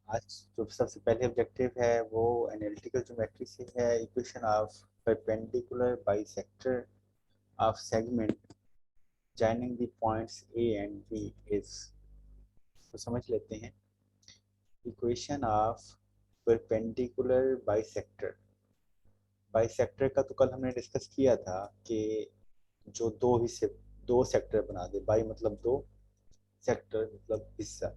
आज जो सबसे पहले ऑब्जेक्टिव है वो एनालिटिकल ज्योमेट्री से है। Equation of perpendicular bisector of segment joining the points A and B is. तो समझ लेते हैं। Equation of perpendicular bisector. Bisector का तो कल हमने डिस्कस किया था कि जो दो हिस्से, दो सेक्टर बना दे। बाई मतलब दो, सेक्टर मतलब हिस्सा।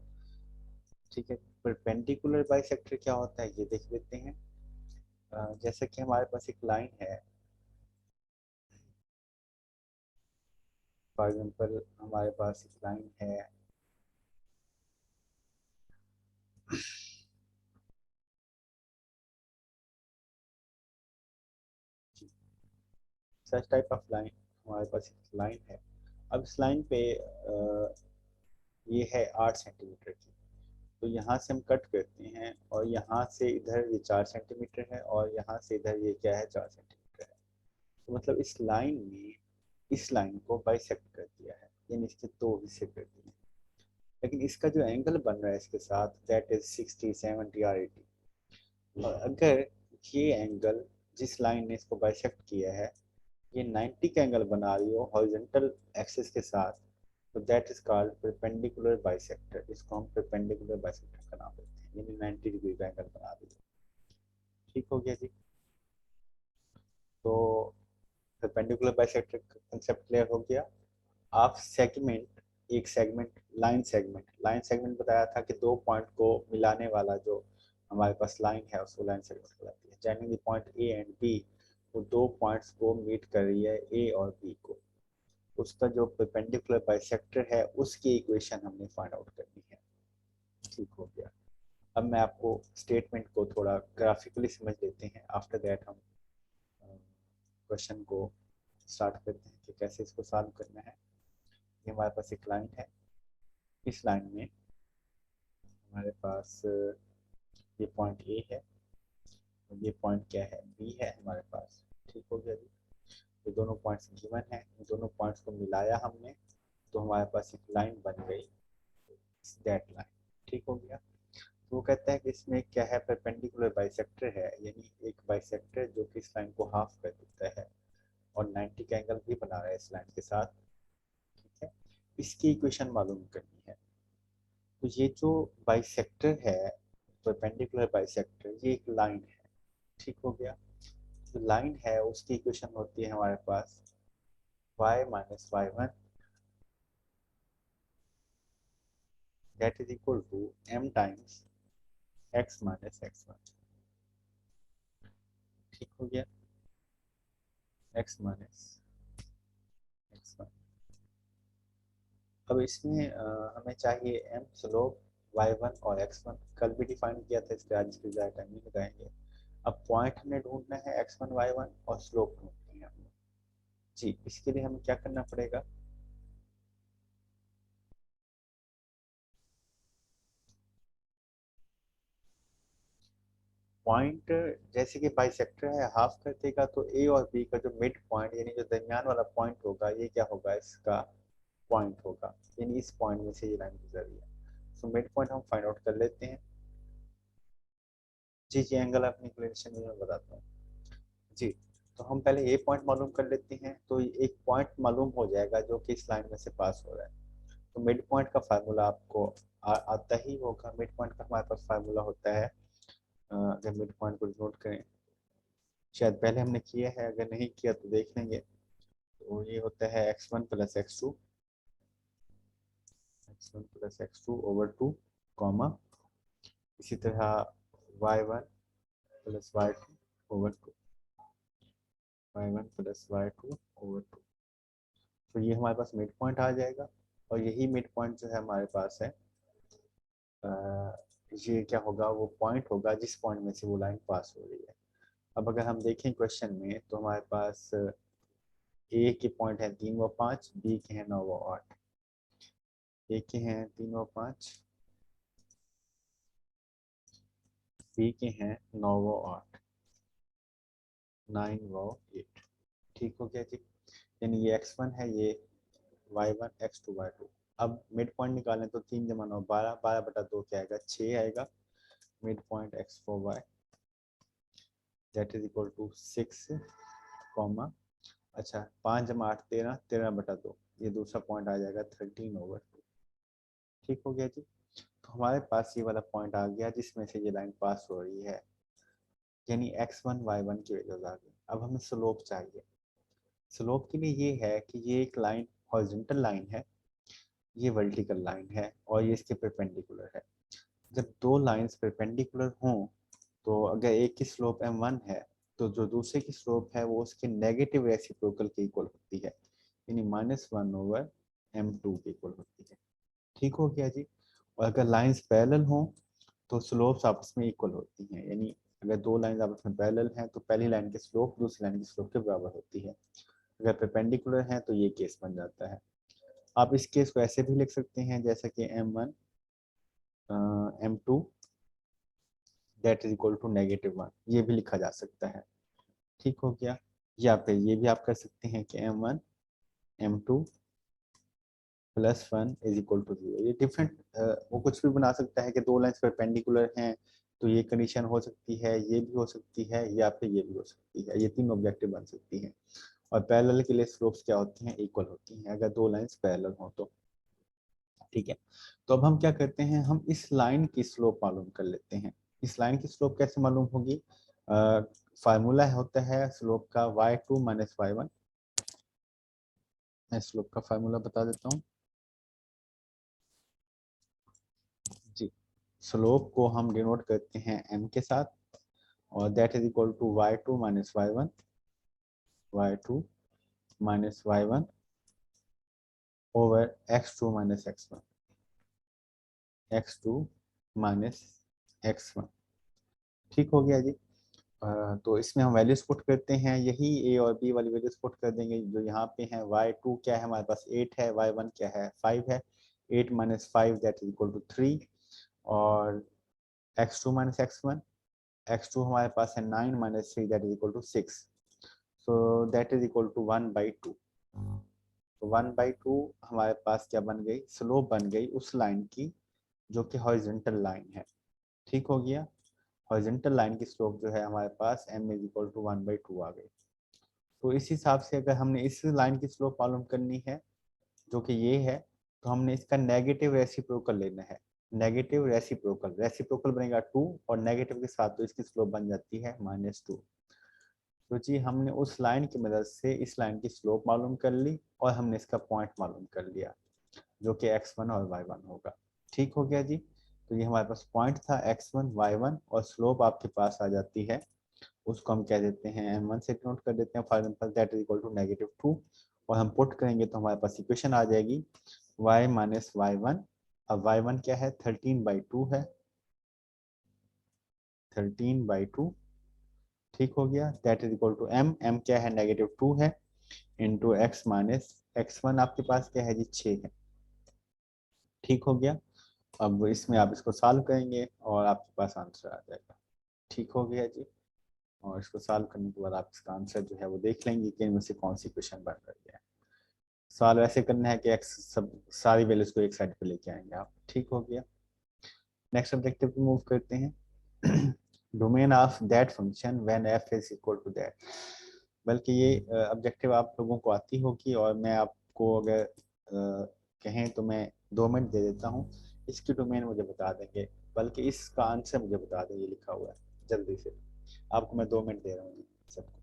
ठीक है। परपेंडिकुलर बाइसेक्टर क्या होता है ये देख लेते हैं। जैसे कि हमारे पास एक लाइन है। फॉर एग्जाम्पल हमारे पास एक लाइन है। सच टाइप ऑफ लाइन, हमारे पास एक लाइन है। अब इस लाइन पे ये है 8 सेंटीमीटर की। तो यहाँ से हम कट करते हैं और यहाँ से इधर ये 4 सेंटीमीटर है और यहाँ से इधर ये क्या है, 4 सेंटीमीटर है। तो मतलब इस लाइन में इस लाइन को बाइसेक्ट कर दिया है, यानी इसके दो हिस्से कर दिए हैं। लेकिन इसका जो एंगल बन रहा है इसके साथ, दैट इज 60, 70 और 80। और अगर ये एंगल, जिस लाइन ने इसको बाइसेक्ट किया है, ये 90 का एंगल बना रही हो हॉरिजॉन्टल एक्सिस के साथ, तो that is called perpendicular bisector. इसको हम परपेंडिकुलर बाइसेक्टर का नाम देते हैं, यानी 90 डिग्री का एंगल बना रही है। ठीक हो गया जी। तो परपेंडिकुलर बाइसेक्टर का कंसेप्ट क्लियर हो गया। आप सेगमेंट, एक सेगमेंट, लाइन सेगमेंट बताया था कि दो पॉइंट को मिलाने वाला जो हमारे पास लाइन है उसको लाइन सेगमेंट कहलाती है। Joining the point A and B, वो दो पॉइंट्स को मीट कर रही है, ए और बी को। उसका जो परपेंडिकुलर बाइसेक्टर है उसकी इक्वेशन हमने फाइंड आउट करनी है। ठीक हो गया। अब मैं आपको स्टेटमेंट को थोड़ा ग्राफिकली समझ लेते हैं, आफ्टर दैट हम क्वेश्चन को स्टार्ट करते हैं कि कैसे इसको सॉल्व करना है। ये हमारे पास एक लाइन है। इस लाइन में हमारे पास ये पॉइंट ए है और ये पॉइंट क्या है, बी है हमारे पास। ठीक हो गया जी। ये दोनों पॉइंट्स गिवन है, इन दोनों पॉइंट्स को मिलाया हमने, तो हमारे पास एक लाइन बन गई, दैट लाइन। ठीक हो गया। तो वो कहता है कि इसमें क्या है, परपेंडिकुलर बाइसेक्टर है, यानी एक बाइसेक्टर जो कि इस लाइन को हाफ कर देता है और 90 का एंगल भी बना रहा है इस लाइन के साथ। ठीक है। इसकी इक्वेशन मालूम करनी है। तो ये जो बाइसेक्टर है, परपेंडिकुलर बाइसेक्टर, ये एक लाइन है। ठीक हो गया। जो लाइन है उसकी इक्वेशन होती है हमारे पास y minus y one, that is equal to m times x minus x one. ठीक हो गया। x minus x one. अब इसमें हमें चाहिए m स्लोप y1 और x1। कल भी डिफाइन किया था, इसलिए आज इसके ज़्यादा टाइम नहीं लगाएंगे। अब पॉइंट हमें ढूंढना है x1 y1 और स्लोप ढूंढनी है हमें। जी, इसके लिए हमें क्या करना पड़ेगा। पॉइंट जैसे कि बाइसेक्टर है, हाफ कर देगा, तो ए और बी का जो मिड पॉइंट, यानी जो दरमियान वाला पॉइंट होगा, ये क्या होगा, इसका पॉइंट होगा। यानी इस पॉइंट में से ये लाइन गुजर रही है। सो मिड पॉइंट हम फाइंड आउट कर लेते हैं। जी जी, एंगल ऑफ इंक्लिनेशन में मैं बताता हूँ। जी, तो हम पहले ये पॉइंट मालूम कर लेते हैं। तो एक पॉइंट मालूम हो जाएगा जो कि इस लाइन में से पास हो रहा है। तो मिड पॉइंट का फार्मूला आपको आता ही होगा। मिड पॉइंट का हमारे पास फार्मूला होता है, अगर मिड पॉइंट को नोट करें, शायद पहले हमने किया है, अगर नहीं किया तो देख लेंगे। तो ये होता है x1 plus x2, x1 plus x2 over 2, comma, इसी तरह y1 plus y2 over 2, y1 plus y2 over 2। तो ये हमारे पास मिड पॉइंट आ जाएगा। और यही मिड पॉइंट जो है हमारे पास है, ये क्या होगा, वो पॉइंट होगा जिस पॉइंट में से वो लाइन पास हो रही है। अब अगर हम देखें क्वेश्चन में, तो हमारे पास ए के पॉइंट है 3 व 5, बी के हैं 9 व 8। ए के हैं 3 व 5, बी के हैं 9 व 8, 9 व 8। ठीक हो गया जी। यानी ये x1 है, ये y1, x2 y2। अब मिड पॉइंट निकालें तो 3 जमा 9 12, 12/2 क्या आएगा, 6 आएगा। Mid point x for y that is equal to 6 comma, अच्छा 5 जमा 8 13, 13/2, ये दूसरा पॉइंट आ जाएगा 13/2। ठीक हो गया जी। तो हमारे पास ये वाला पॉइंट आ गया जिसमें से ये लाइन पास हो रही है, यानी x1 y1 की वैल्यूज आ गई। अब हमें स्लोप चाहिए। स्लोप के लिए ये है कि ये एक लाइन हॉरिजॉन्टल लाइन है, ये वर्टिकल लाइन है और ये इसके परपेंडिकुलर है। जब दो लाइंस परपेंडिकुलर हों तो अगर एक की स्लोप m1 है तो जो दूसरे की स्लोप है वो उसके नेगेटिव रेसिप्रोकल के इक्वल होती है, यानी -1/m2 के इक्वल होती है। ठीक हो गया जी। और अगर लाइंस पैरेलल हों तो स्लोप्स आपस में इक्वल होती हैं, यानी अगर दो लाइन आपस में पैरेलल हैं तो पहली लाइन की स्लोप दूसरी लाइन की स्लोप के बराबर होती है। अगर परपेंडिकुलर है तो ये केस बन जाता है। आप इस केस को ऐसे भी लिख सकते हैं जैसा कि m1 m2 that is equal to -1, ये भी लिखा जा सकता है। ठीक हो गया। या फिर ये भी आप कर सकते हैं कि m1 m2 +1 is equal to 0। ये डिफरेंट वो कुछ भी बना सकता है कि दो लाइंस परपेंडिकुलर हैं तो ये कंडीशन हो सकती है, ये भी हो सकती है, या फिर ये भी हो सकती है। ये तीन ऑब्जेक्टिव बन सकती हैं। और पैरेलल के लिए स्लोप्स क्या होती हैं, इक्वल होती हैं अगर दो लाइंस पैरेलल हो तो। ठीक है। तो अब हम क्या करते हैं, हम इस लाइन की स्लोप मालूम कर लेते हैं। इस लाइन की स्लोप कैसे मालूम होगी? फार्मूला होता है स्लोप का y2 - y1। मैं स्लोप का फार्मूला बता देता हूँ जी। स्लोप को हम डिनोट करते हैं m के साथ, और that is equal to y2 - y1, y2 - y1 over x2 - x1, x2 - x1। ठीक हो गया जी। तो इसमें हम वैल्यूज पुट करते हैं, यही ए और बी वाली वैल्यूज पुट कर देंगे जो यहाँ पे हैं। y2 क्या है हमारे पास 8 है, y1 क्या है 5 है, 8 - 5 दैट इज इक्वल टू 3, और x2 - x1, x2 हमारे पास है 9 - 3 that is equal to 6, so that is equal to 1/2। तो 1/2 हमारे पास क्या बन गई, स्लोप बन गई उस लाइन की जो कि हॉरिजॉन्टल लाइन है। ठीक हो गया। हॉरिजॉन्टल लाइन की स्लोप जो है हमारे पास m इज इक्वल टू 1/2 आ गई। तो इस हिसाब से अगर हमने इस लाइन की स्लोप मालूम करनी है जो कि ये है, तो हमने इसका नेगेटिव रेसिप्रोकल लेना है। नेगेटिव रेसिप्रोकल, रेसिप्रोकल बनेगा 2 और नेगेटिव के साथ तो इसकी स्लोप बन जाती है -2। तो जी हमने उस लाइन की मदद से इस लाइन की स्लोप मालूम कर ली और हमने इसका पॉइंट मालूम कर लिया जो कि x1 और y1 होगा। ठीक हो गया जी। तो ये हमारे पास पॉइंट था x1 y1, और स्लोप आपके पास आ जाती है, उसको हम कह देते हैं m1 से नोट कर देते हैं for example that is equal to -2, और हम पुट करेंगे तो हमारे पास इक्वेशन आ जाएगी y - y1। अब y1 क्या है 13/2 है, 13/2। ठीक हो गया। That is equal to m क्या है -2 है, इंटू x माइनस x1 आपके पास क्या है जी 6 है। ठीक हो गया। अब इसमें आप इसको सॉल्व करेंगे और आपके पास आंसर आ जाएगा। ठीक हो गया जी। और इसको सॉल्व करने के बाद आप इसका आंसर जो है वो देख लेंगे कि इनमें से कौन सी क्वेश्चन बन रही है। सॉल्व ऐसे करना है कि एक्स सब सारी वैल्यूज को एक साइड पे लेके आएंगे आप। ठीक हो गया। नेक्स्ट ऑब्जेक्टिव पे मूव करते हैं। Domain of that function when f is equal to that. बल्कि ये ऑब्जेक्टिव आप लोगों को आती होगी, और मैं आपको अगर कहें तो मैं 2 मिनट दे देता हूँ, इसकी डोमेन मुझे बता देंगे, बल्कि इसका आंसर मुझे बता दें, ये लिखा हुआ है जल्दी से। आपको मैं 2 मिनट दे रहा हूँ सबको।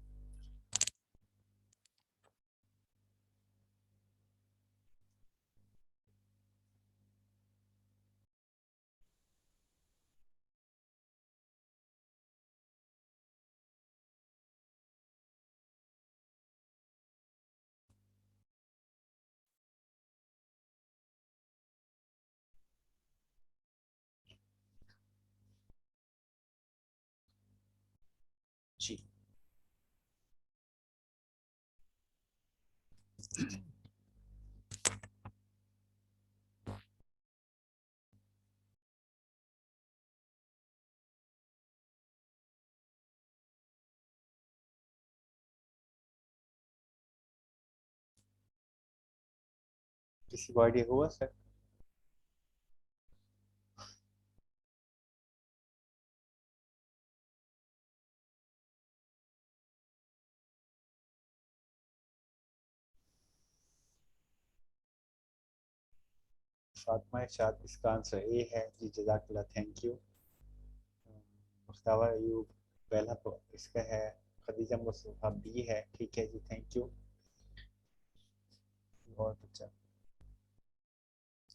जी किसी को आइडिया हुआ सर? फातिमा इरशाद, इसका आंसर ए है जी, जज़ाकल्लाह, थैंक यू। मुश्ताबा अयूब, पहला तो इसका है। खदीजा मुस्तफा बी है, ठीक है जी, थैंक यू, बहुत अच्छा।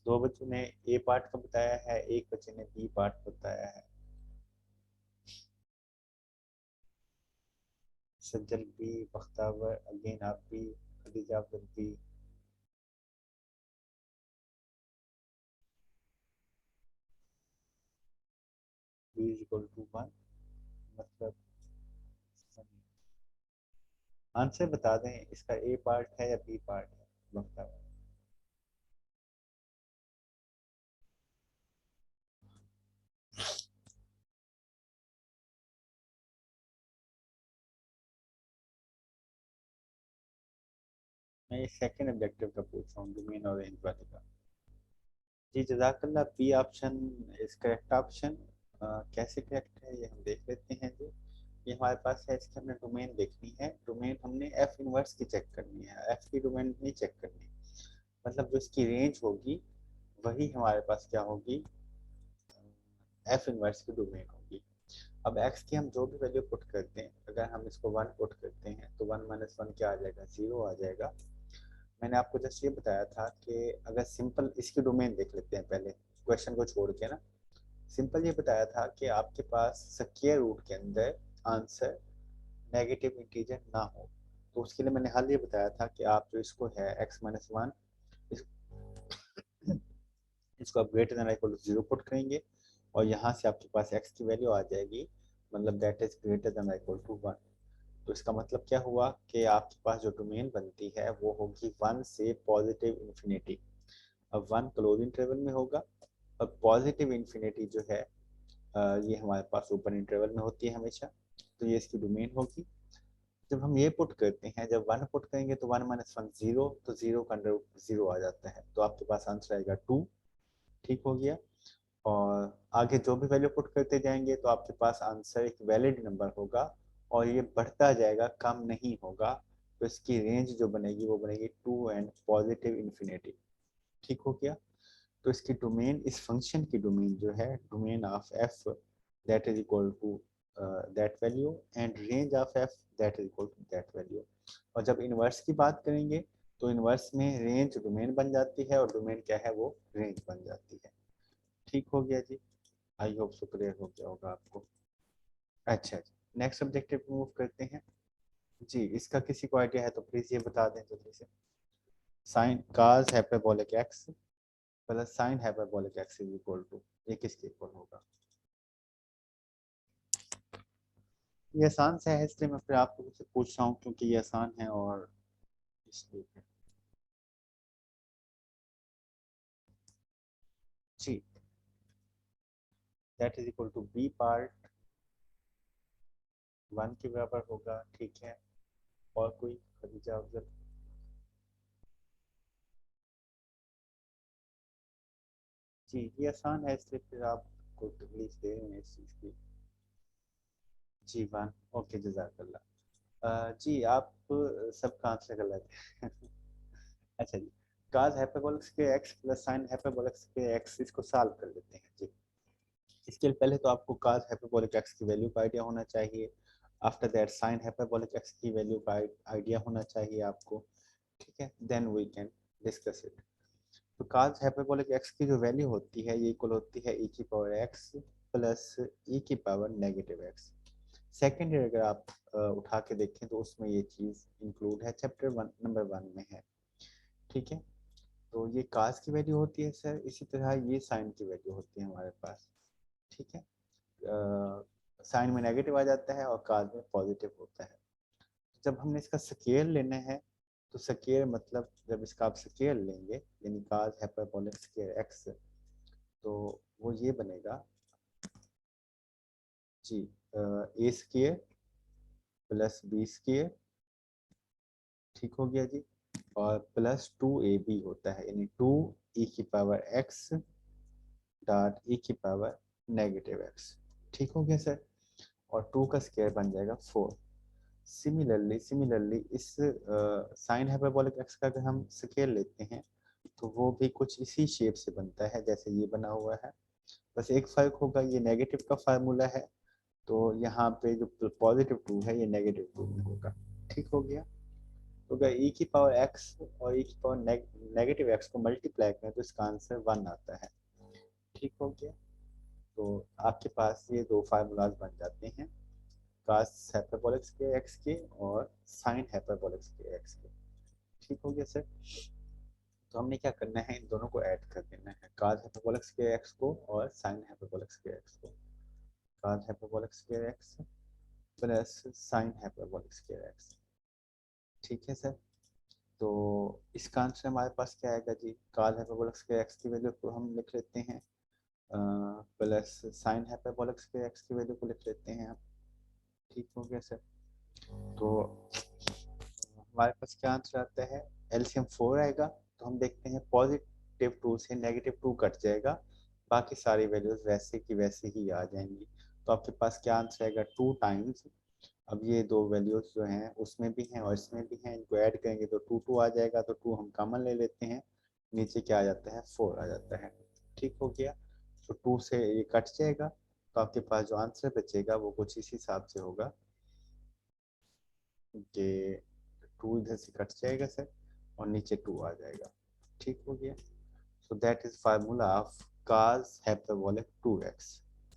दो बच्चों ने ए पार्ट का बताया है, एक बच्चे ने बी पार्ट बताया है। सज्जल बी, बख्तावर अगेन आप B, Khadija Abdul B. B is equal to 1, मतलब आंसर बता दें, इसका ए पार्ट है या बी पार्ट है बख्तावर? मैं ये सेकंड ऑब्जेक्टिव का पूछ रहा हूँ, डोमेन और रेंज वाले का। जी जज़ाकल्लाह, B option is correct option. कैसे करेक्ट है ये हम देख लेते हैं जी। ये हमारे पास है, इसकी हमने डोमेन देखनी है। डोमेन हमने एफ इनवर्स की चेक करनी है, एफ की डोमेन नहीं चेक करनी। मतलब जो इसकी रेंज होगी वही हमारे पास क्या होगी, एफ इनवर्स की डोमेन होगी। अब एक्स की हम जो भी वैल्यू पुट करते हैं, अगर हम इसको 1 पुट करते हैं तो 1 - 1 क्या आ जाएगा, 0 आ जाएगा। मैंने आपको जस्ट ये बताया था कि अगर सिंपल इसकी डोमेन देख लेते हैं पहले, क्वेश्चन को छोड़ के ना। सिंपल ये बताया था कि आपके पास स्क्वायर रूट के अंदर आंसर नेगेटिव इंटीजर ना हो, तो उसके लिए मैंने हल ये बताया था कि आप जो इसको है x-1, इस, इसको आप greater than equal to 0 put करेंगे, और यहाँ से आपके पास x की वैल्यू आ जाएगी, मतलब that is greater than equal to 1। तो इसका मतलब क्या हुआ कि आपके पास जो डोमेन बनती है वो होगी 1 से पॉजिटिव इन्फिनिटी। अब 1 क्लोज इंटरवल में होगा, और पॉजिटिव इन्फिनिटी जो है ये हमारे पास ओपन इंटरवल में होती है हमेशा। तो ये इसकी डोमेन होगी। जब हम ये पुट करते हैं, जब 1 पुट करेंगे तो 1 - 1 0, तो 0 का अंडर 0 आ जाता है, तो आपके पास आंसर आएगा 2। ठीक हो गया। और आगे जो भी वैल्यू पुट करते जाएंगे तो आपके पास आंसर एक वैलिड नंबर होगा, और ये बढ़ता जाएगा, कम नहीं होगा। तो इसकी रेंज जो बनेगी वो बनेगी 2 एंड पॉजिटिव इन्फिनिटी। ठीक हो गया। तो इसकी डोमेन, इस फंक्शन की डोमेन जो है, domain of F that is equal to that value, and range of F that is equal to that value. और जब इनवर्स की बात करेंगे तो इनवर्स में रेंज डोमेन बन जाती है, और डोमेन क्या है, वो रेंज बन जाती है। ठीक हो गया जी, आई होप सो क्लियर हो गया होगा आपको। अच्छा जी, नेक्स्ट ऑब्जेक्टिव मूव करते हैं। जी, इसका किसी को आइडिया है तो प्लीज ये बता दें जल्दी से। Sine cos hyperbolic X plus sine hyperbolic X is equal to, ये किसके इक्वल होगा? ये आसान सा है, इसलिए मैं फिर आपको मुझसे पूछ रहा हूँ, क्योंकि ये आसान है, और इसलिए जी, that is equal to B part 1 के बराबर होगा, ठीक है। और कोई, खदीजा अफजल? जी, ये आसान है, इसलिए फिर आपको तकलीफ दे रहे हैं इस चीज़ की। जी 1, ओके, जजाकल्ला। जी आप सबका आंसर गलत है। अच्छा जी, काज हाइपरबोलिक के एक्स प्लस साइन हाइपरबोलिक के एक्स, इसको सॉल्व कर लेते हैं जी। इसके लिए पहले तो आपको काज हाइपरबोलिक एक्स की वैल्यू का आइडिया होना चाहिए। After that sine hyperbolic X की वैल्यू का आइडिया होना चाहिए आपको। ठीक है, then we can discuss it. तो काज हाइपरबोलिक एक्स की जो वैल्यू होती है ये इक्वल होती है ई की पावर एक्स प्लस ई की power negative x. Second year अगर आप उठा के देखें तो उसमें ये चीज़ इंक्लूड है, चैप्टर 1 नंबर 1 में है। ठीक है। तो ये काज की वैल्यू होती है सर, इसी तरह ये साइन की वैल्यू होती है हमारे पास। ठीक है। साइन में नेगेटिव आ जाता है और काज में पॉजिटिव होता है। जब हमने इसका स्केयर लेना है, तो स्केयर मतलब जब इसका आप स्केयर लेंगे, यानी काज हाइपरबोलिक स्केयर एक्स, तो वो ये बनेगा जी, ए स्केयर प्लस बी स्केयर, ठीक हो गया जी, और प्लस 2ab होता है, यानी 2 ई की पावर एक्स डॉट ई की पावर नेगेटिव एक्स। ठीक हो गया सर। और 2 का स्केयर बन जाएगा 4। सिमिलरली इस साइन हाइपरबोलिक एक्स का अगर हम स्केयर लेते हैं तो वो भी कुछ इसी शेप से बनता है जैसे ये बना हुआ है। बस एक फर्क होगा, ये नेगेटिव का फार्मूला है, तो यहाँ पे जो +2 है ये -2 में होगा। ठीक हो गया। तो अगर e की पावर x और e की पावर नेगेटिव x को मल्टीप्लाई करें तो इसका आंसर 1 आता है। ठीक हो गया। तो आपके पास ये दो फार्मूलाज बन जाते हैं, कास हाइपरबोलिक स्क्वायर x के और साइन हाइपरबोलिक स्क्वायर x के। ठीक हो गया सर। तो हमने क्या करना है, इन दोनों को ऐड कर देना है, कास हाइपरबोलिक स्क्वायर x को और साइन हाइपरबोलिक स्क्वायर x को। Cos hyperbolic square x plus sine hyperbolic square x। ठीक है सर। तो इसका आंसर हमारे पास क्या आएगा जी, कास हाइपरबोलिक स्क्वायर x की वैल्यू को हम लिख लेते हैं plus sine hyperbolic square x की वैल्यू को लिख लेते हैं हम। ठीक हो गया सर। तो हमारे पास क्या आंसर आता है, एलसीएम 4 आएगा। तो हम देखते हैं +2 से -2 कट जाएगा, बाकी सारी वैल्यूज वैसे की वैसे ही आ जाएंगी। तो आपके पास क्या आंसर आएगा, 2 टाइम्स, अब ये दो वैल्यूज जो हैं उसमें भी हैं और इसमें भी हैं, इनको ऐड करेंगे तो 2 आ जाएगा। तो 2 हम कॉमन ले लेते हैं, नीचे क्या आ जाता है, 4 आ जाता है। ठीक हो गया। तो 2 से ये कट जाएगा, तो आपके पास जो आंसर बचेगा वो कुछ इस हिसाब से होगा कि 2 इधर से कट जाएगा सर और नीचे 2 आ जाएगा। ठीक हो गया। सो that is formula of cos hyperbolic 2x।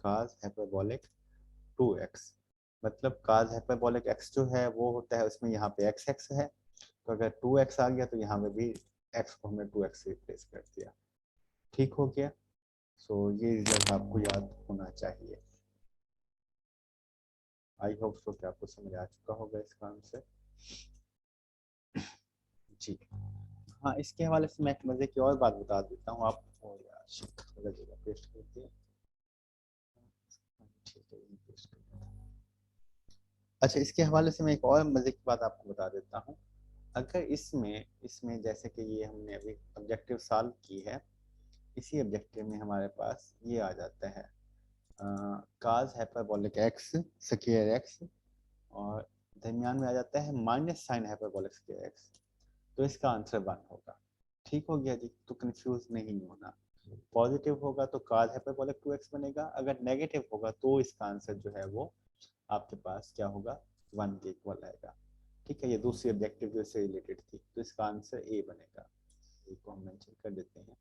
cos hyperbolic 2x मतलब cos हाइपरबोलिक x जो है वो होता है, उसमें यहाँ पे x है, तो अगर 2x आ गया तो यहाँ पे भी x को हमने 2x से रिप्लेस कर दिया। ठीक हो गया। सो ये रिजल्ट आपको याद होना चाहिए। आई होप सो कि आपको समझ आ चुका होगा इसका आंसर। जी हाँ, इसके हवाले से मैं एक मजे की और बात बता देता हूँ आपको। यार शिट, गलत जगह पेस्ट कर दिया। ठीक है, ये पेस्ट कर दिया। अच्छा, इसके हवाले से मैं एक और मजे की बात आपको बता देता हूँ। अगर इसमें इसमें जैसे कि ये हमने अभी ऑब्जेक्टिव सॉल्व की है, इसी ऑब्जेक्टिव में हमारे पास ये आ जाता है काज हाइपरबोलिक एक्स स्क्वायर एक्स, और दरमियान में आ जाता है minus sign hyperbolic square x. तो इसका आंसर 1 होगा। ठीक हो गया जी, तो कंफ्यूज नहीं होना। पॉजिटिव होगा तो काज हाइपरबोलिक 2x बनेगा, अगर नेगेटिव होगा तो इसका आंसर जो है वो आपके पास क्या होगा, 1 के इक्वल आएगा। ठीक है, ये दूसरी ऑब्जेक्टिव जो इससे रिलेटेड थी, तो इसका आंसर ए बनेगा। ए को हम मेंशन कर देते हैं।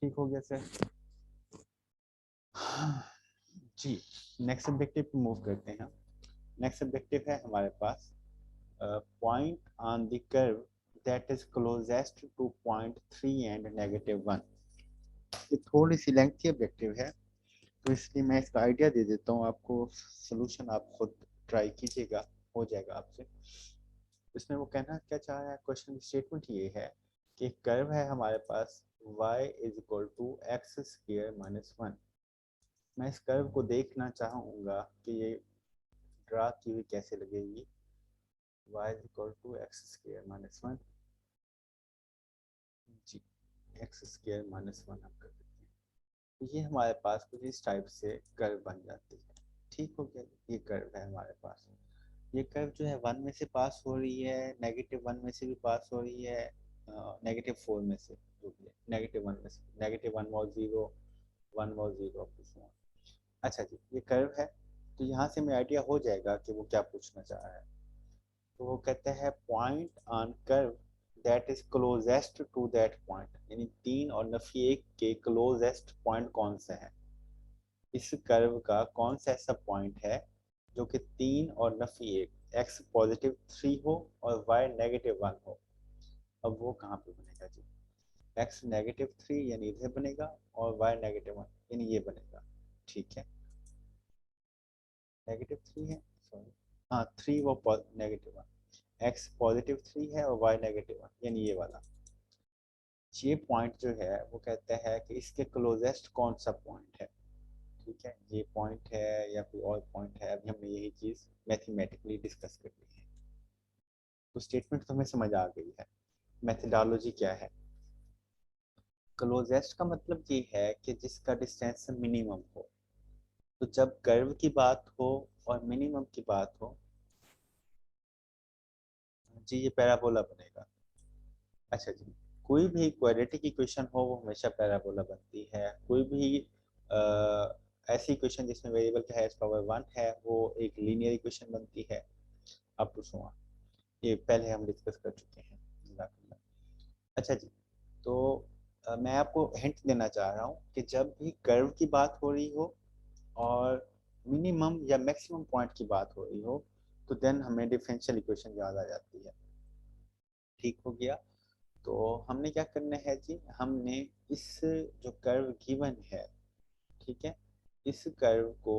ठीक हो गया सर। जी, नेक्स्ट ऑब्जेक्टिव पे मूव करते हैं। नेक्स्ट ऑब्जेक्टिव है हमारे पास point on the curve that is closest to point 3 and -1। ये थोड़ी सी लेंथी ऑब्जेक्टिव है, तो इसलिए मैं इसका आइडिया दे देता हूँ आपको, सोल्यूशन आप खुद ट्राई कीजिएगा, हो जाएगा आपसे। इसमें वो कहना क्या चाह रहा है, क्वेश्चन स्टेटमेंट ये है कि कर्व है हमारे पास y = x² - 1। मैं इस कर्व को देखना चाहूँगा कि ये ड्रा की हुई कैसे लगेगी। y = x² - 1, जी x² - 1 हम कर देते हैं। तो ये हमारे पास कुछ इस टाइप से कर्व बन जाती है। ठीक हो गया, ये कर्व है हमारे पास। ये कर्व जो है 1 में से पास हो रही है, -1 में से भी पास हो रही है, -4 में से, जो भी है -1 में से, -1 was 0, 1 was 0 up to 4। अच्छा जी, ये कर्व है, तो यहाँ से हमें आइडिया हो जाएगा कि वो क्या पूछना चाह रहा है। तो वो कहते हैं point on curve that is closest to that point, यानी 3 और नफी 1 के क्लोजेस्ट पॉइंट कौन से हैं। इस कर्व का कौन सा ऐसा पॉइंट है जो कि 3 और नफी 1, x +3 हो और y -1 हो। अब वो कहाँ पे बनेगा जी, x -3 यानी इधर बनेगा और y -1 यानी ये बनेगा। ठीक है, -3 है, सॉरी, हाँ 3 वो -1, x +3 है और y -1 यानी ये वाला। ये पॉइंट जो है वो कहता है कि इसके क्लोजेस्ट कौन सा पॉइंट है। ठीक है, ये पॉइंट है या कोई और पॉइंट है, अभी हमने यही चीज मैथमेटिकली डिस्कस कर ली है। तो स्टेटमेंट तो हमें समझ आ गई है, मेथडोलॉजी क्या है। क्लोजेस्ट का मतलब ये है कि जिसका डिस्टेंस मिनिमम हो। तो जब कर्व की बात हो और मिनिमम की बात हो, जी ये पैराबोला बनेगा। अच्छा जी, कोई भी क्वाड्रेटिक इक्वेशन हो वो हमेशा पैराबोला बनती है। कोई भी ऐसी इक्वेशन जिसमें वेरिएबल का हाईएस्ट पावर 1 है वो एक लीनियर इक्वेशन बनती है। अप टू सो ये पहले हम डिस्कस कर चुके हैं। अच्छा जी, तो मैं आपको हिंट देना चाह रहा हूँ कि जब भी कर्व की बात हो रही हो और मिनिमम या मैक्सिमम पॉइंट की बात हो रही हो तो देन हमें डिफरेंशियल इक्वेशन याद आ जाती है। ठीक हो गया। तो हमने क्या करना है जी, हमने इस जो कर्व गिवन है, ठीक है, इस कर्व को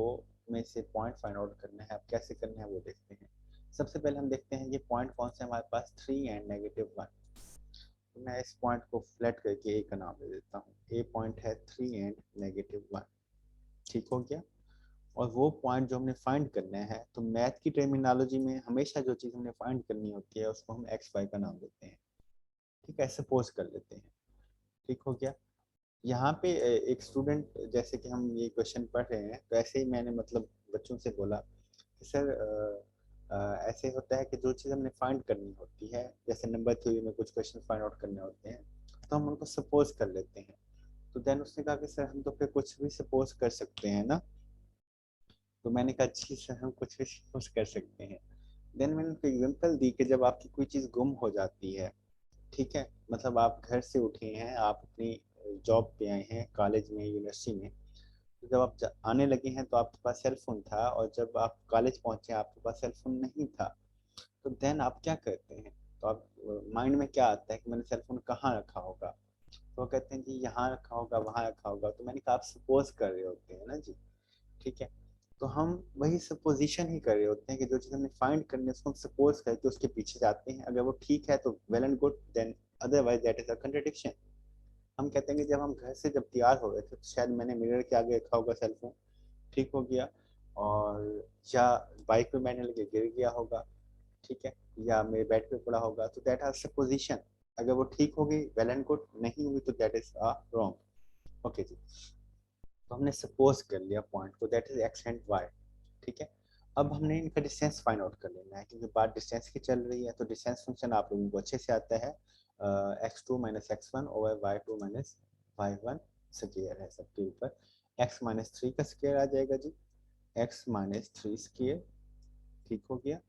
में से पॉइंट फाइंड आउट करना है। अब कैसे करना है वो देखते हैं। सबसे पहले हम देखते हैं ये पॉइंट कौन से हमारे पास 3 एंड -1। तो मैं इस पॉइंट को फ्लैट करके ए का नाम दे देता हूँ। ए पॉइंट है 3 एंड -1। ठीक हो गया। और वो पॉइंट जो हमने फाइंड करना है, तो मैथ की टर्मिनोलॉजी में हमेशा जो चीज़ हमने फाइंड करनी होती है उसको हम एक्स वाई का नाम देते हैं। ठीक है, सपोज कर लेते हैं। ठीक हो गया। यहाँ पे एक स्टूडेंट, जैसे कि हम ये क्वेश्चन पढ़ रहे हैं तो ऐसे ही मैंने मतलब बच्चों से बोला कि सर ऐसे होता है कि जो चीज़ हमने फाइंड करनी होती है, जैसे नंबर थ्योरी में कुछ क्वेश्चन फाइंड आउट करने होते हैं तो हम उनको सपोज कर लेते हैं। तो देन उसने कहा कि सर हम तो फिर कुछ भी सपोज कर सकते हैं ना। तो मैंने कहा जी सर हम कुछ भी सपोज कर सकते हैं। देन मैंने उनको एग्जांपल दी कि जब आपकी कोई चीज़ गुम हो जाती है, ठीक है, मतलब आप घर से उठे हैं, आप अपनी जॉब पे आए हैं, कॉलेज में, यूनिवर्सिटी में, तो जब आप आने लगे हैं तो आपके पास सेल फोन था, और जब आप कॉलेज पहुंचे आपके पास सेल फोन नहीं था। तो देन आप क्या करते हैं, तो आप माइंड में क्या आता है कि मैंने सेल फोन कहाँ रखा होगा। तो वो कहते हैं कि यहाँ रखा होगा, वहाँ रखा होगा। तो मैंने कहा आप सपोज कर रहे होते हैं ना जी। ठीक है। तो हम वही सपोजिशन ही कर रहे होते हैं कि जो चीज़ हमने फाइंड करनी है उसको हम सपोज करके उसके पीछे जाते हैं। अगर वो ठीक है तो well and good, then otherwise that is a contradiction. हम कहते हैं कि जब हम घर से जब तैयार हो रहे थे तो शायद मैंने मिरर के आगे रखा होगा सेल फोन, ठीक हो गया, और या बाइक पे मैंने लेके गिर गया होगा, ठीक है, या मेरे बेड पे पड़ा होगा। तो दैट आर सपोजिशन। अगर वो ठीक होगी वेल एंड गुड, नहीं हुई तो that is a wrong. Okay जी। तो हमने सपोज कर लिया पॉइंट को, that is X and Y. ठीक है। अब हमने इनका डिस्टेंस फाइंड आउट कर लेना है, क्योंकि बात डिस्टेंस की चल रही है। तो डिस्टेंस फंक्शन आप लोगों को अच्छे से आता है, x2 - x1 over y2 - y1 square है सबके ऊपर। x - 3 का स्क्वायर आ जाएगा जी, x - 3 स्क्वायर। ठीक हो गया।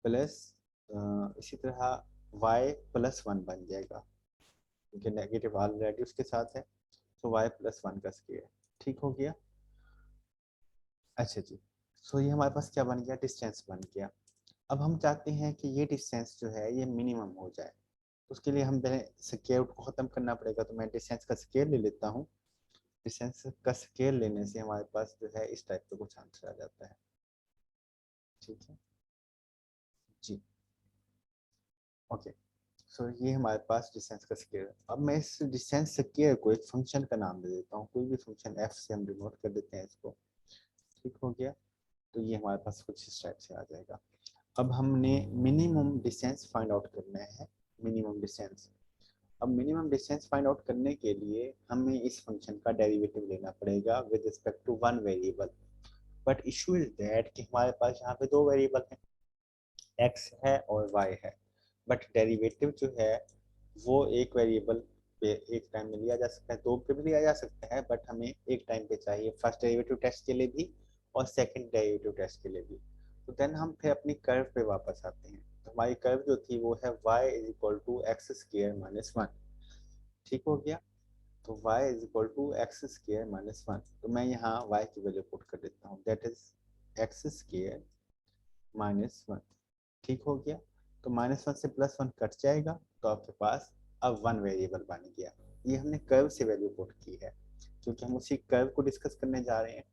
प्लस इसी तरह y + 1 बन जाएगा, क्योंकि नेगेटिव ऑलरेडी उसके साथ है। तो y + 1 का स्क्वायर। ठीक हो गया। अच्छा जी। सो ये हमारे पास क्या बन गया, डिस्टेंस बन गया। अब हम चाहते हैं कि ये डिस्टेंस जो है ये मिनिमम हो जाए। तो उसके लिए हम पहले स्क्वायर रूट को ख़त्म करना पड़ेगा। तो मैं डिस्टेंस का स्क्वायर ले लेता हूँ। डिस्टेंस का स्क्वायर लेने से हमारे पास जो है इस टाइप का कुछ आंसर आ जाता है। ठीक है जी। ओके। सो ये हमारे पास डिस्टेंस का स्क्वायर है। अब मैं इस डिस्टेंस स्क्वायर को एक फंक्शन का नाम दे देता हूँ। कोई भी फंक्शन f से हम डिनोट कर देते हैं इसको। ठीक हो गया। तो ये हमारे पास कुछ इस टाइप से आ जाएगा। अब हमने मिनिमम डिस्टेंस फाइंड आउट करना है। Minimum distance. अब मिनिमम डिस्टेंस फाइंड आउट करने के लिए हमें इस फंक्शन का डेरिवेटिव लेना पड़ेगा with respect to one variable. But issue is that कि हमारे पास यहाँ पे दो वेरिएबल हैं, x है और y है। बट डेरिवेटिव जो है वो एक वेरिएबल पे एक टाइम में लिया जा सकता है, दो पे भी लिया जा सकता है, बट हमें एक टाइम पे चाहिए, फर्स्ट डेरिवेटिव टेस्ट के लिए भी और सेकंड डेरिवेटिव टेस्ट के लिए भी। तो देन हम फिर अपनी कर्व पे वापस आते हैं। तो हमारी कर्व जो थी वो है y = x² - 1। ठीक हो गया। तो y = x² - 1। तो मैं यहाँ y की वैल्यू पुट कर देता हूँ, दैट इज x² - 1। ठीक हो गया। तो -1 से +1 कट जाएगा, तो आपके पास अब वन वेरिएबल बन गया। ये हमने कर्व से वैल्यू पुट की है, क्योंकि हम उसी कर्व को डिस्कस करने जा रहे हैं।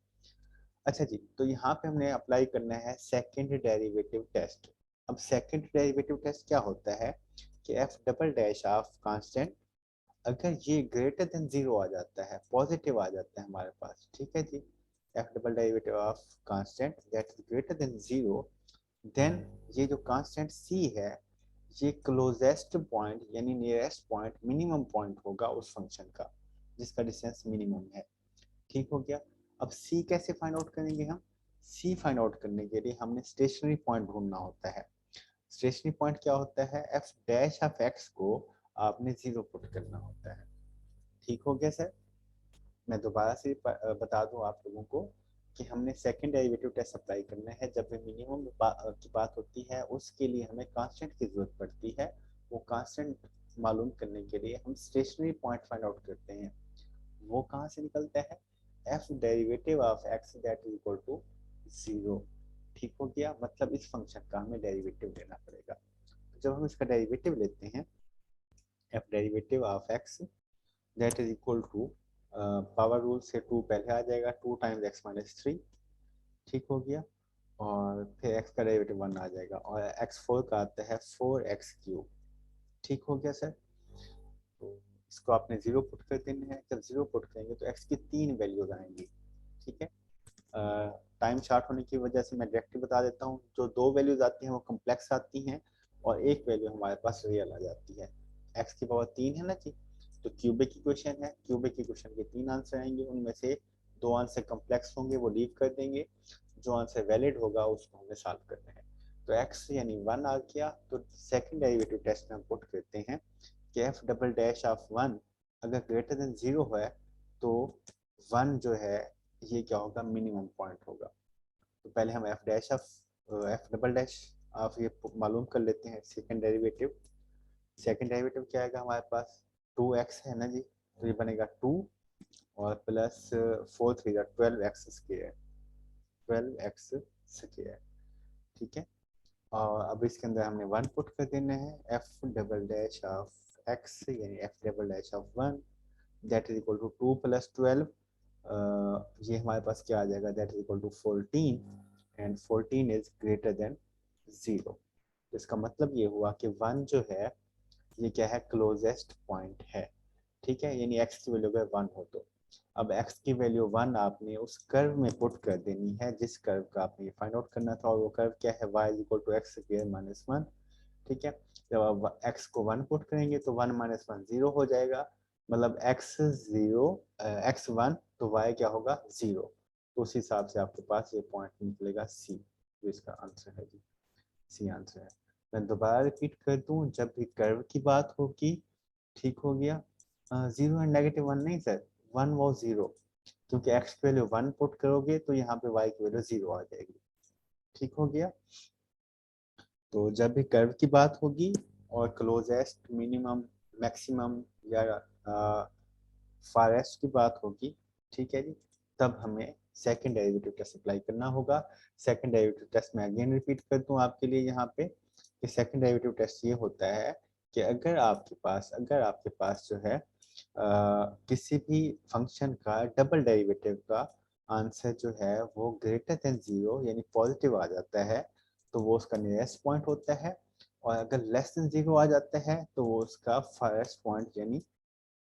अच्छा जी, तो यहाँ पे हमने अप्लाई करना है सेकंड डेरिवेटिव टेस्ट। अब सेकंड डेरिवेटिव टेस्ट क्या होता है कि f double dash of constant, अगर ये ग्रेटर देन 0 आ जाता है, पॉजिटिव आ जाता है हमारे पास, ठीक है जी, f double derivative of constant that is greater than 0, then ये जो कांस्टेंट c है ये क्लोजेस्ट पॉइंट यानी नियरेस्ट पॉइंट, मिनिमम पॉइंट होगा उस फंक्शन का जिसका डिस्टेंस मिनिमम है। ठीक हो गया। अब c कैसे फाइंड आउट करेंगे हम, c फाइंड आउट करने के लिए हमने स्टेशनरी पॉइंट ढूंढना होता है। स्टेशनरी पॉइंट क्या होता है, f डैश ऑफ x को आपने 0 पुट करना होता है। ठीक हो गया सर? मैं दोबारा से बता दूं आप लोगों को कि हमने सेकंड डेरिवेटिव टेस्ट अप्लाई करना है। जब भी मिनिमम की बात होती है उसके लिए हमें कांस्टेंट की जरूरत पड़ती है। वो कांस्टेंट मालूम करने के लिए हम स्टेशनरी पॉइंट फाइंड आउट करते हैं। वो कहाँ से निकलता है? F derivative of X that is equal to 0। ठीक हो गया? मतलब इस फंक्शन का हमें डेरिवेटिव लेना पड़ेगा। जब हम इसका डेरिवेटिव लेते हैं, F derivative of X that is equal to, power rule से 2 पहले आ जाएगा, 2 टाइम्स एक्स माइनस 3। ठीक हो गया? और फिर एक्स का डेरिवेटिव 1 आ जाएगा और एक्स 4 का आता है 4x क्यूब। ठीक हो गया सर? तो इसको आपने 0 पुट कर देना है। जब 0 पुट करेंगे तो एक्स की 3 वैल्यूज आएंगी। ठीक है? टाइम शार्ट होने की वजह से मैं डायरेक्टली बता देता हूँ, जो 2 वैल्यूज आती हैं वो कम्प्लेक्स आती हैं और एक वैल्यू हमारे पास रियल आ जाती है। एक्स की पावर 3 है ना जी, तो क्यूबिक इक्वेशन है। क्यूबिक इक्वेशन के 3 आंसर आएंगे, उनमें से 2 आंसर कम्प्लेक्स होंगे, वो लीव कर देंगे। जो आंसर वैलिड होगा उसको हमें सॉल्व करना है। तो एक्स यानी 1 आ गया। तो सेकंड डेरिवेटिव टेस्ट में हम पुट करते हैं कि एफ डबल डैश ऑफ 1 अगर ग्रेटर देन 0 है तो 1 जो है ये क्या होगा? मिनिमम पॉइंट होगा। तो पहले हम एफ डबल डैश ऑफ ये मालूम कर लेते हैं। सेकंड डेरिवेटिव क्या आएगा हमारे पास? 2x है ना जी, तो ये बनेगा 2 और plus 4 3 12x square, 12x square. ठीक है? और अब इसके अंदर हमने 1 पुट कर देना है। F double dash of X यानी F double dash of 1 that is equal to 2 plus 12, ये हमारे पास क्या आ जाएगा? That is equal to 14 and 14 is greater than 0। इसका मतलब ये हुआ कि 1 जो है ये क्या है? क्लोजेस्ट पॉइंट है। ठीक है? यानी x की वैल्यू अगर 1 हो तो अब x की वैल्यू 1 आपने उस कर्व में पुट कर देनी है जिस कर्व का आपने फाइंड आउट करना था, और वो कर्व क्या है? y is equal to X square minus 1। ठीक है? जब आप x को 1 पुट करेंगे तो 1 माइनस 1 0 हो जाएगा, मतलब x 1 तो y क्या होगा? 0। तो उस हिसाब से आपके पास ये पॉइंट निकलेगा c, जो इसका आंसर है जी, सी आंसर है। मैं दोबारा रिपीट कर दूं, जब भी कर्व की बात होगी, ठीक हो गया? 0 एंड नेगेटिव 1 नहीं सर, 1 वो 0, क्योंकि x की वैल्यू 1 पुट करोगे तो यहाँ पे y की वैल्यू 0 आ जाएगी। ठीक हो गया? तो जब भी कर्व की बात होगी और क्लोजेस्ट, मिनिमम, मैक्सिमम या फारेस्ट की बात होगी, ठीक है जी, तब हमें सेकंड डेरिवेटिव टेस्ट अप्लाई करना होगा। सेकंड डेरिवेटिव टेस्ट में अगेन रिपीट कर दूं आपके लिए यहाँ पे कि सेकंड डेरिवेटिव टेस्ट ये होता है कि अगर आपके पास जो है किसी भी फंक्शन का डबल डेरिवेटिव का आंसर जो है वो ग्रेटर देन 0 यानी पॉजिटिव आ जाता है तो वो उसका नियरेस्ट पॉइंट होता है, और अगर लेस देन 0 आ जाता है तो वो उसका फारेस्ट पॉइंट यानी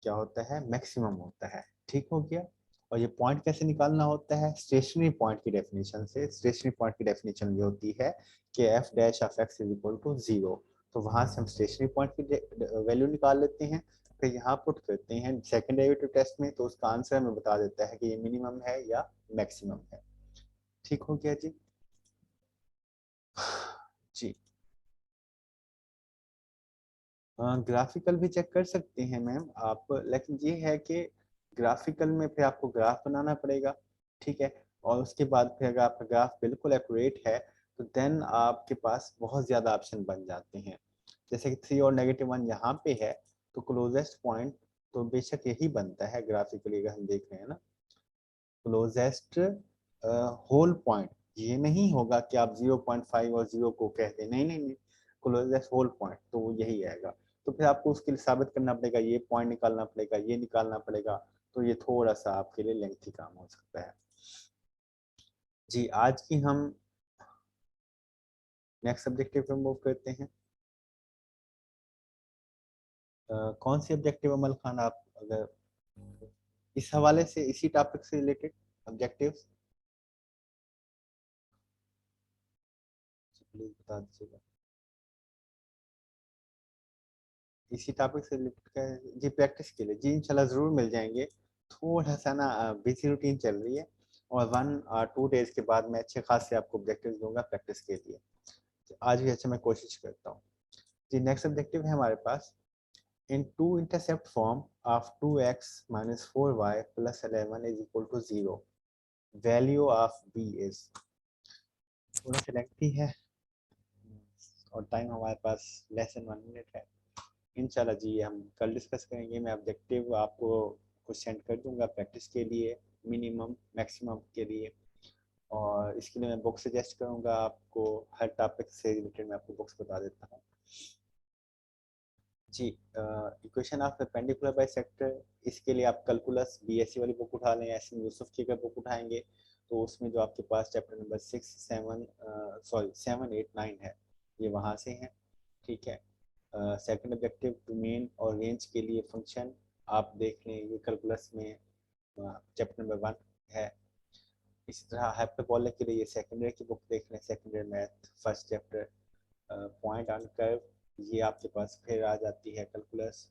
क्या होता है? मैक्सिमम होता है। ठीक हो गया? और ये पॉइंट कैसे निकालना होता है? स्टेशनरी पॉइंट की डेफिनेशन से। स्टेशनरी पॉइंट की डेफिनेशन ये होती है कि F dash of X is equal to 0। तो वहां से हम स्टेशनरी पॉइंट की वैल्यू निकाल लेते हैं, फिर यहाँ पुट करते हैं सेकंड डेरिवेटिव टेस्ट में, तो उसका आंसर हमें बता देता है कि ये मिनिमम है या मैक्सिमम है। ठीक हो गया जी? जी, ग्राफिकल भी चेक कर सकते हैं मैम आप, लेकिन ये है कि ग्राफिकल में फिर आपको ग्राफ बनाना पड़ेगा। ठीक है? और उसके बाद फिर अगर आपका ग्राफ बिल्कुल एक्यूरेट है तो देन आपके पास बहुत ज़्यादा ऑप्शन बन जाते हैं। जैसे कि 3 और नेगेटिव 1 यहाँ पे है, तो क्लोजेस्ट पॉइंट तो बेशक यही बनता है ग्राफिकली अगर हम देख रहे हैं ना। क्लोजेस्ट होल पॉइंट ये नहीं होगा कि आप 0.5 और 0 को कह दें, नहीं नहीं नहीं, क्लोजेस्ट होल पॉइंट तो वो यही आएगा। तो फिर आपको उसके लिए साबित करना पड़ेगा, ये पॉइंट निकालना पड़ेगा, ये निकालना पड़ेगा, तो ये थोड़ा सा आपके लिए लेंथी काम हो सकता है। जी, आज की हम नेक्स्ट ऑब्जेक्टिव पे मूव करते हैं। कौन सी ऑब्जेक्टिव अमल खान, आप अगर इस हवाले से, इसी टॉपिक से रिलेटेड ऑब्जेक्टिव्स प्लीज बता दीजिएगा। इसी टॉपिक से रिलेटेड जी, प्रैक्टिस के लिए जी इंशाल्लाह ज़रूर मिल जाएंगे। थोड़ा सा ना बिजी रूटीन चल रही है, और 1 2 डेज के बाद मैं अच्छे खासे आपको ऑब्जेक्टिव दूंगा प्रैक्टिस के लिए। आज भी अच्छा मैं कोशिश करता हूँ। जी, नेक्स्ट ऑब्जेक्टिव है हमारे पास in two intercept form of 2x minus 4y plus 11 is equal to 0, value of b is। थोड़ा सा लेंथी है और टाइम हमारे पास लेस देन 1 मिनट है। इंशाल्लाह जी हम कल डिस्कस करेंगे। मैं ऑब्जेक्टिव आपको कुछ सेंड कर दूंगा प्रैक्टिस के लिए, मिनिमम मैक्सिमम के लिए, और इसके लिए मैं बुक सजेस्ट करूंगा आपको। हर टॉपिक से रिलेटेड मैं आपको बुक्स बता देता हूँ जी। इक्वेशन ऑफ परपेंडिकुलर बाइसेक्टर, इसके लिए आप कैलकुलस बीएससी वाली बुक उठा लें, एस एम यूसुफ की अगर बुक उठाएंगे तो उसमें जो आपके पास चैप्टर नंबर 7, 8, 9 है, ये वहाँ से हैं। ठीक है। सेकंड ऑब्जेक्टिव डोमेन और रेंज के लिए फंक्शन आप देख लें, ये कैलकुलस में चैप्टर नंबर 1 है। इसी तरह हाइपरबोला के लिए सेकेंडरी की बुक देख लें, secondary math first chapter. Point on curve, ये आपके पास फिर आ जाती है कैलकुलस।